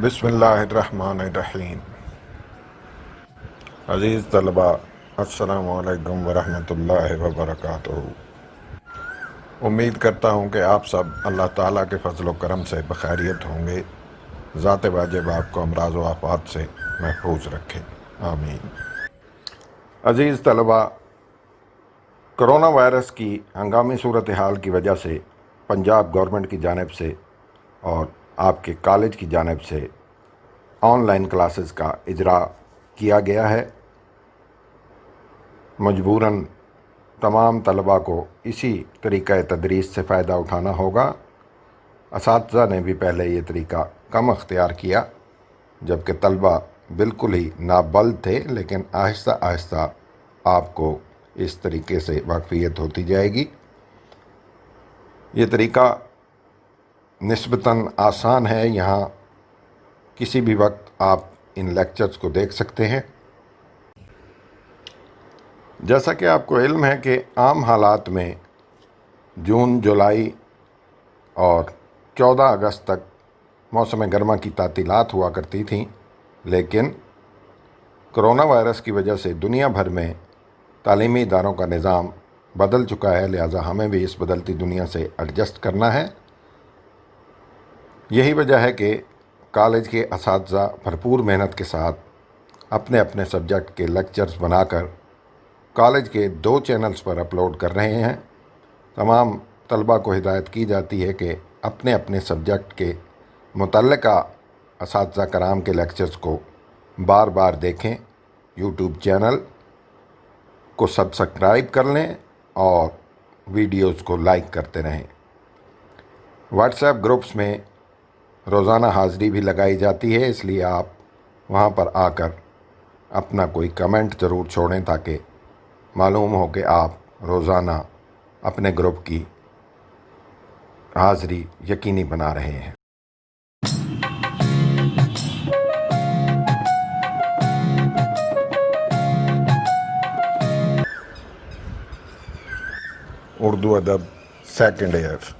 बिस्मिल्लाहिर्रहमानिर्रहीम। अज़ीज़ तलबा, अस्सलामु अलैकुम वरहमतुल्लाहि वबरकातुहू। उम्मीद करता हूँ कि आप सब अल्लाह ताला के फजल व करम से बखैरियत होंगे। ज़ात वाजिब आपको अमराज़ व आफ़ात से महफूज रखे, आमीन। अज़ीज़ तलबा, कोरोना वायरस की हंगामी सूरत हाल की वजह से पंजाब गवर्नमेंट की जानिब से और आपके कॉलेज की जानिब से ऑनलाइन क्लासेस का इजरा किया गया है। मजबूरन तमाम तलबा को इसी तरीक़ा तदरीस से फ़ायदा उठाना होगा। असातिज़ा ने भी पहले ये तरीक़ा कम अख्तियार किया, जबकि तलबा बिल्कुल ही नाबल्द थे, लेकिन आहिस्ता आहिस्ता आपको इस तरीके से वाक़फ़ियत होती जाएगी। ये तरीक़ा निस्बतन आसान है। यहाँ किसी भी वक्त आप इन लेक्चर्स को देख सकते हैं। जैसा कि आपको इल्म है कि आम हालात में जून, जुलाई और 14 अगस्त तक मौसम गर्मा की तातीलात हुआ करती थीं, लेकिन कोरोना वायरस की वजह से दुनिया भर में तालीमी इदारों का निज़ाम बदल चुका है। लिहाजा हमें भी इस बदलती दुनिया से एडजस्ट करना है। यही वजह है कि कॉलेज के असातिज़ा भरपूर मेहनत के साथ अपने अपने सब्जेक्ट के लेक्चर्स बनाकर कॉलेज के 2 चैनल्स पर अपलोड कर रहे हैं। तमाम तलबा को हिदायत की जाती है कि अपने अपने सब्जेक्ट के मुतल्लिका असातिज़ा कराम के लेक्चर्स को बार बार देखें। यूट्यूब चैनल को सब्सक्राइब कर लें और वीडियोस को लाइक करते रहें। व्हाट्सएप ग्रुप्स में रोज़ाना हाज़िरी भी लगाई जाती है, इसलिए आप वहाँ पर आकर अपना कोई कमेंट ज़रूर छोड़ें ताकि मालूम हो कि आप रोज़ाना अपने ग्रुप की हाज़िरी यकीनी बना रहे हैं। उर्दू अदब सेकंड ईयर।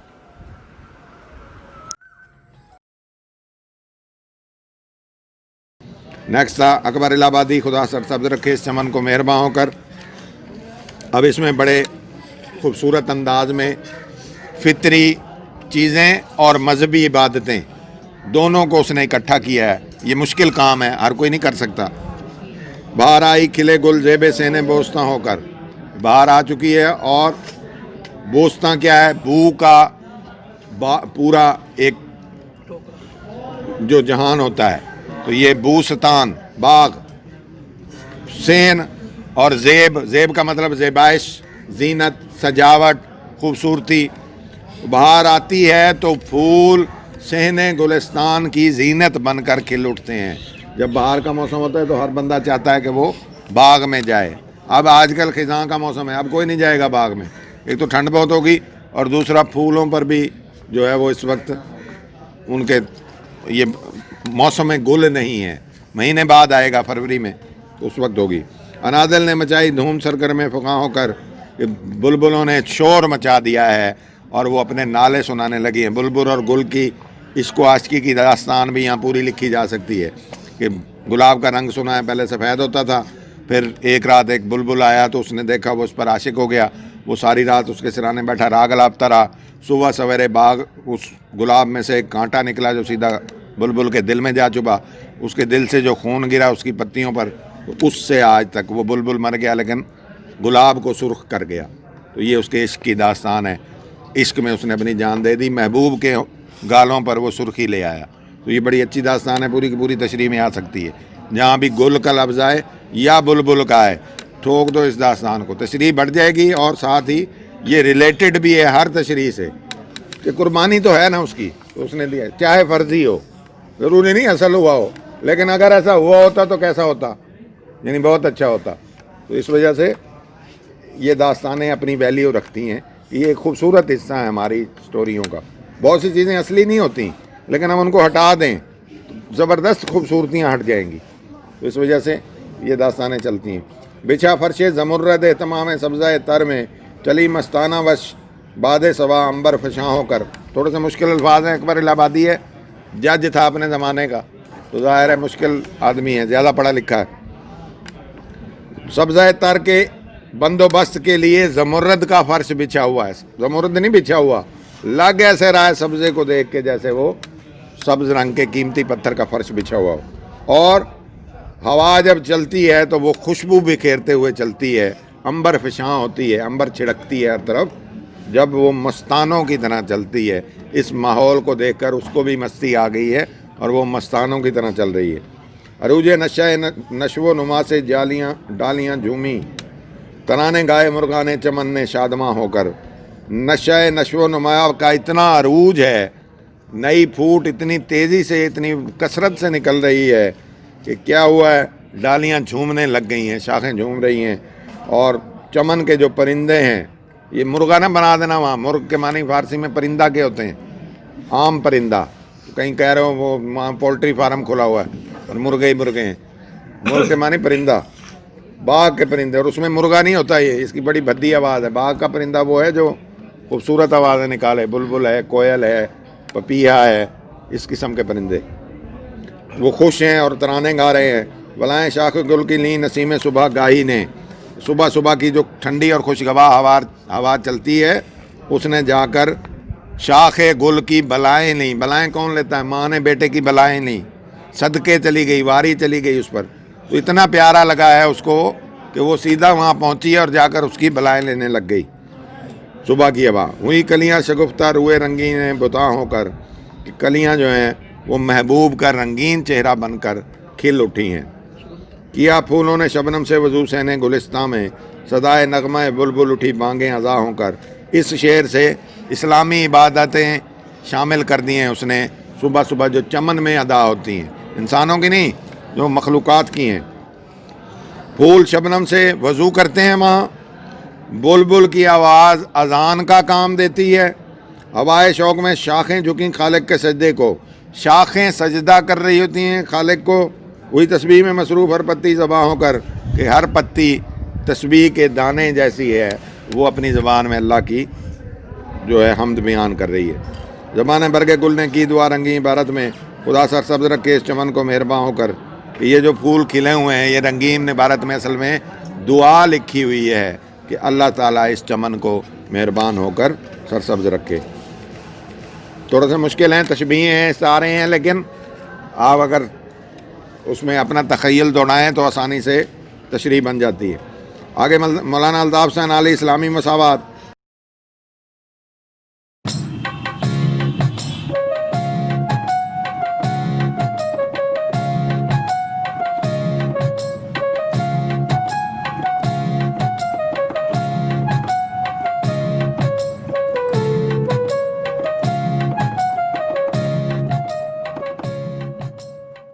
नेक्स्ट था अकबर इलाहाबादी, खुदा सर सब्ज़ रखे इस चमन को मेहरबान होकर। अब इसमें बड़े खूबसूरत अंदाज में फितरी चीज़ें और मजहबी इबादतें दोनों को उसने इकट्ठा किया है। ये मुश्किल काम है, हर कोई नहीं कर सकता। बाहर आई खिले गुल ज़ेबे सेने बोस्तां होकर, बाहर आ चुकी है। और बोस्तां क्या है? बू का पूरा एक जो जहान होता है, तो ये बूस्तान बाग, सेन और ज़ेब का मतलब ज़ेबाइश, जीनत, सजावट, खूबसूरती। बाहर आती है तो फूल सहने गुलिस्तान की जीनत बनकर खिल उठते हैं। जब बाहर का मौसम होता है तो हर बंदा चाहता है कि वो बाग में जाए। अब आजकल खिज़ां का मौसम है, अब कोई नहीं जाएगा बाग में। एक तो ठंड बहुत होगी और दूसरा फूलों पर भी जो है वो इस वक्त उनके ये मौसम गुल नहीं है। महीने बाद आएगा, फरवरी में, तो उस वक्त होगी। अनादिल ने मचाई धूम सरगर्म फुका होकर, बुलबुलों ने शोर मचा दिया है और वो अपने नाले सुनाने लगी हैं। बुलबुल और गुल की इश्क व आशिकी की दास्तान भी यहाँ पूरी लिखी जा सकती है कि गुलाब का रंग सुना है, पहले सफ़ेद होता था, फिर एक रात एक बुलबुल आया तो उसने देखा, वो उस पर आशिक हो गया। वो सारी रात उसके सिराने बैठा राग लापता रहा। सुबह सवेरे बाग उस गुलाब में से एक कांटा निकला जो सीधा बुलबुल के दिल में जा चुका। उसके दिल से जो खून गिरा उसकी पत्तियों पर, तो उससे आज तक वो बुलबुल मर गया लेकिन गुलाब को सुर्ख कर गया। तो ये उसके इश्क की दास्तान है। इश्क में उसने अपनी जान दे दी, महबूब के गालों पर वो सुर्खी ले आया। तो ये बड़ी अच्छी दास्तान है, पूरी की पूरी तशरीह में आ सकती है। जहाँ भी गुल का लफ्ज़ आए या बुलबुल का आए, ठोक दो इस दास्तान को, तशरीह बढ़ जाएगी। और साथ ही ये रिलेटेड भी है हर तशरीह से कि कुर्बानी तो है ना उसकी, तो उसने दिया, चाहे फ़र्जी हो, ज़रूरी नहीं असल हुआ हो, लेकिन अगर ऐसा हुआ होता तो कैसा होता, यानी बहुत अच्छा होता। तो इस वजह से ये दास्तानें अपनी वैल्यू रखती हैं। ये एक खूबसूरत हिस्सा है हमारी स्टोरियों का। बहुत सी चीज़ें असली नहीं होती, लेकिन हम उनको हटा दें तो ज़बरदस्त खूबसूरतियाँ हट जाएंगी। तो इस वजह से ये दास्तानें चलती हैं। बिछा फर्शे ज़मुर्रद तमाम सब्ज़ाए तर में, चली मस्ताना वश बाद सवा अंबर फशां होकर। थोड़े से मुश्किल अल्फाज हैं। अकबर इलाहाबादी है, जज था अपने ज़माने का, تو ظاہر ہے مشکل آدمی ہے, زیادہ پڑھا لکھا ہے. سبزہ تر کے بندوبست کے لیے زمرد کا فرش بچھا ہوا ہے. زمرد نہیں بچھا ہوا, لگ ایسے رہا ہے سبزے کو دیکھ کے جیسے وہ سبز رنگ کے قیمتی پتھر کا فرش بچھا ہوا ہو. اور ہوا جب چلتی ہے تو وہ خوشبو بکھیرتے ہوئے چلتی ہے, عنبر فشاں ہوتی ہے, عنبر چھڑکتی ہے ہر طرف جب وہ مستانوں کی طرح چلتی ہے. اس ماحول کو دیکھ کر اس کو بھی مستی آ گئی ہے اور وہ مستانوں کی طرح چل رہی ہے. عروج نشو و نما سے ڈالیاں جھومی, ترانے گائے مرغانے چمن نے شادماں ہو کر. نشو و نما کا اتنا عروج ہے, نئی پھوٹ اتنی تیزی سے اتنی کثرت سے نکل رہی ہے کہ کیا ہوا ہے, ڈالیاں جھومنے لگ گئی ہیں, شاخیں جھوم رہی ہیں. اور چمن کے جو پرندے ہیں, یہ مرغا نہ بنا دینا وہاں, مرغ کے معنی فارسی میں پرندہ کے ہوتے ہیں, عام پرندہ. کہیں کہہ رہے ہو وہ وہاں پولٹری فارم کھلا ہوا ہے اور مرغے ہی مرغے ہیں. مرغ کے معنی پرندہ, باغ کے پرندے, اور اس میں مرغا نہیں ہوتا. یہ اس کی بڑی بھدی آواز ہے. باغ کا پرندہ وہ ہے جو خوبصورت آوازیں نکالے, بلبل ہے, کوئل ہے, پپیہا ہے, اس قسم کے پرندے. وہ خوش ہیں اور ترانے گا رہے ہیں. بلائیں شاخ گل کی لیں نسیم صبح گاہی نے, صبح صبح کی جو ٹھنڈی اور خوشگوار ہوا چلتی ہے اس نے جا کر شاخ گل کی بلائیں لیں. بلائیں کون لیتا ہے؟ ماں نے بیٹے کی بلائیں لیں, صدقے چلی گئی, واری چلی گئی اس پر. تو اتنا پیارا لگا ہے اس کو کہ وہ سیدھا وہاں پہنچی ہے اور جا کر اس کی بلائیں لینے لگ گئی. صبح کی ہوا ہوئی کلیاں شگفتہ روئے رنگین بتا ہو کر, کلیاں جو ہیں وہ محبوب کا رنگین چہرہ بن کر کھل اٹھی ہیں. کیا پھولوں نے شبنم سے وضو سینے گلستاں میں, صدائے نغمہ بلبل اٹھی بانگیں اذا ہو کر. اس شعر سے اسلامی عبادتیں شامل کر دی ہیں اس نے, صبح صبح جو چمن میں ادا ہوتی ہیں, انسانوں کی نہیں, جو مخلوقات کی ہیں. پھول شبنم سے وضو کرتے ہیں وہاں, بلبل کی آواز اذان کا کام دیتی ہے. ہوائے شوق میں شاخیں جھکیں خالق کے سجدے کو, شاخیں سجدہ کر رہی ہوتی ہیں خالق کو. وہی تسبیح میں مصروف ہر پتی زباں ہو کر, کہ ہر پتی تسبیح کے دانے جیسی ہے, وہ اپنی زبان میں اللہ کی جو ہے حمد بیان کر رہی ہے. زبان برگ گل نے کی دعا رنگی عبارت میں, خدا سر سبز رکھے اس چمن کو مہرباں ہو کر. کہ یہ جو پھول کھلے ہوئے ہیں یہ رنگین عبارت میں اصل میں دعا لکھی ہوئی ہے کہ اللہ تعالیٰ اس چمن کو مہربان ہو کر سرسبز رکھے. تھوڑا سا مشکل ہیں, تشبیہیں ہیں, سارے ہیں, لیکن آپ اگر اس میں اپنا تخیل دوڑائیں تو آسانی سے تشریح بن جاتی ہے. آگے مولانا الطاف حسین علی اسلامی مساوات